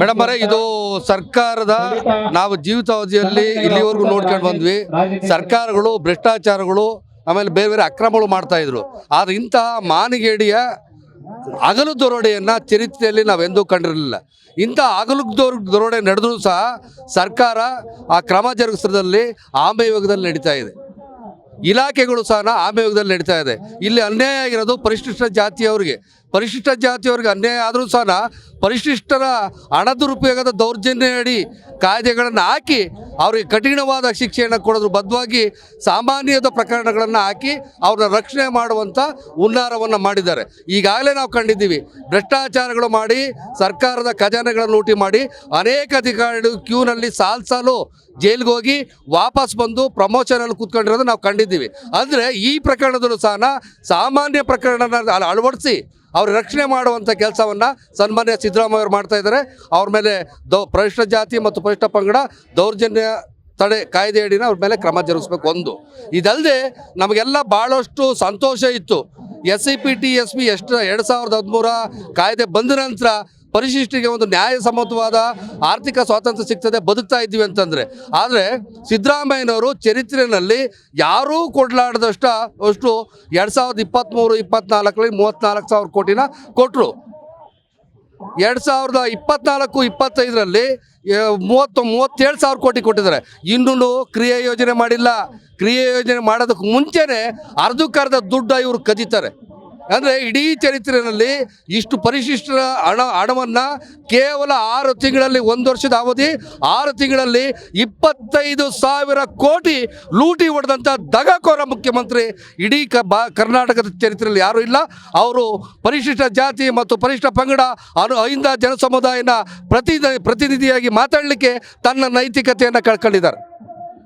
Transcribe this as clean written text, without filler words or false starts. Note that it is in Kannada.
ಮೇಡಮ್ ಅವರೇ, ಇದು ಸರ್ಕಾರದ ನಾವು ಜೀವಿತಾವಧಿಯಲ್ಲಿ ಇಲ್ಲಿವರೆಗೂ ನೋಡ್ಕೊಂಡು ಬಂದ್ವಿ. ಸರ್ಕಾರಗಳು ಭ್ರಷ್ಟಾಚಾರಗಳು ಆಮೇಲೆ ಬೇರೆ ಬೇರೆ ಅಕ್ರಮಗಳು ಮಾಡ್ತಾ ಇದ್ರು. ಆದರೆ ಇಂಥ ಮಾನಿಗೇಡಿಯ ಹಗಲು ದರೋಡೆಯನ್ನು ಚರಿತ್ರೆಯಲ್ಲಿ ನಾವೆಂದೂ ಕಂಡಿರಲಿಲ್ಲ. ಇಂಥ ಹಗಲು ದರೋಡೆ ನಡೆದರೂ ಸಹ ಸರ್ಕಾರ ಆ ಕ್ರಮ ಜರುಗಿಸೋದ್ರಲ್ಲಿ ಆಮೆಯೋಗದಲ್ಲಿ ನಡೀತಾ ಇದೆ. ಇಲಾಖೆಗಳು ಸಹ ಆಮೆಯೋಗದಲ್ಲಿ ನಡೀತಾ ಇದೆ. ಇಲ್ಲಿ ಅನ್ಯಾಯ ಆಗಿರೋದು ಪರಿಶಿಷ್ಟ ಜಾತಿಯವರಿಗೆ ಅನ್ಯಾಯ ಆದರೂ ಸಹ ಪರಿಶಿಷ್ಟರ ಹಣ ದುರುಪಯೋಗದ ದೌರ್ಜನ್ಯ ಅಡಿ ಕಾಯ್ದೆಗಳನ್ನು ಹಾಕಿ ಅವರಿಗೆ ಕಠಿಣವಾದ ಶಿಕ್ಷೆಯನ್ನು ಕೊಡೋದ್ರ ಬದ್ಧವಾಗಿ ಸಾಮಾನ್ಯದ ಪ್ರಕರಣಗಳನ್ನು ಹಾಕಿ ಅವ್ರನ್ನ ರಕ್ಷಣೆ ಮಾಡುವಂಥ ಹುನ್ನಾರವನ್ನು ಮಾಡಿದ್ದಾರೆ. ಈಗಾಗಲೇ ನಾವು ಕಂಡಿದ್ದೀವಿ, ಭ್ರಷ್ಟಾಚಾರಗಳು ಮಾಡಿ ಸರ್ಕಾರದ ಖಜಾನೆಗಳನ್ನು ಲೂಟಿ ಮಾಡಿ ಅನೇಕ ಅಧಿಕಾರಿಗಳು ಕ್ಯೂನಲ್ಲಿ ಸಾಲು ಜೈಲಿಗೆ ಹೋಗಿ ವಾಪಸ್ ಬಂದು ಪ್ರಮೋಷನಲ್ಲಿ ಕೂತ್ಕೊಂಡಿರೋದು ನಾವು ಕಂಡಿದ್ದೀವಿ. ಅಂದರೆ ಈ ಪ್ರಕರಣದಲ್ಲೂ ಸಹ ಸಾಮಾನ್ಯ ಪ್ರಕರಣನ ಅಳವಡಿಸಿ ಅವ್ರ ರಕ್ಷಣೆ ಮಾಡುವಂಥ ಕೆಲಸವನ್ನು ಸನ್ಮಾನ್ಯ ಸಿದ್ದರಾಮಯ್ಯ ಅವರು ಮಾಡ್ತಾ ಇದ್ದಾರೆ. ಅವ್ರ ಮೇಲೆ ಪರಿಶಿಷ್ಟ ಜಾತಿ ಮತ್ತು ಪರಿಶಿಷ್ಟ ಪಂಗಡ ದೌರ್ಜನ್ಯ ತಡೆ ಕಾಯ್ದೆಯಡಿನ ಅವ್ರ ಮೇಲೆ ಕ್ರಮ ಜರುಗಿಸ್ಬೇಕು. ಒಂದು ಇದಲ್ಲದೆ ನಮಗೆಲ್ಲ ಭಾಳಷ್ಟು ಸಂತೋಷ ಇತ್ತು. SCPT SP 2013 ಕಾಯ್ದೆ ಬಂದ ನಂತರ ಪರಿಶಿಷ್ಟರಿಗೆ ಒಂದು ನ್ಯಾಯಸಮ್ಮತವಾದ ಆರ್ಥಿಕ ಸ್ವಾತಂತ್ರ್ಯ ಸಿಗ್ತದೆ, ಬದುಕ್ತಾ ಇದ್ದೀವಿ ಅಂತಂದರೆ. ಆದರೆ ಸಿದ್ದರಾಮಯ್ಯನವರು ಚರಿತ್ರೆಯಲ್ಲಿ ಯಾರೂ ಕೊಡಲಾರ್ದಷ್ಟು 2023-24 34,000 ಕೋಟಿನ ಕೊಟ್ಟರು. 2024-25ರಲ್ಲಿ 37,000 ಕೋಟಿ ಕೊಟ್ಟಿದ್ದಾರೆ. ಇನ್ನೂ ಕ್ರಿಯಾ ಯೋಜನೆ ಮಾಡಿಲ್ಲ. ಕ್ರಿಯಾ ಯೋಜನೆ ಮಾಡೋದಕ್ಕೆ ಮುಂಚೆನೇ ಅರ್ಧಕ್ಕರ್ಧ ದುಡ್ಡು ಇವರು ಕದೀತಾರೆ. ಅಂದರೆ ಇಡೀ ಚರಿತ್ರೆಯಲ್ಲಿ ಇಷ್ಟು ಪರಿಶಿಷ್ಟರ ಹಣವನ್ನು ಕೇವಲ 6 ತಿಂಗಳಲ್ಲಿ, 1 ವರ್ಷದ ಅವಧಿ 6 ತಿಂಗಳಲ್ಲಿ 25,000 ಕೋಟಿ ಲೂಟಿ ಹೊಡೆದಂಥ ದಗಾಕೋರ ಮುಖ್ಯಮಂತ್ರಿ ಇಡೀ ಕರ್ನಾಟಕದ ಚರಿತ್ರೆಯಲ್ಲಿ ಯಾರೂ ಇಲ್ಲ. ಅವರು ಪರಿಶಿಷ್ಟ ಜಾತಿ ಮತ್ತು ಪರಿಶಿಷ್ಟ ಪಂಗಡ ಅಹಿಂದ ಜನಸಮುದಾಯನ ಪ್ರತಿನಿಧಿಯಾಗಿ ಮಾತಾಡಲಿಕ್ಕೆ ತನ್ನ ನೈತಿಕತೆಯನ್ನು ಕಳ್ಕೊಂಡಿದ್ದಾರೆ.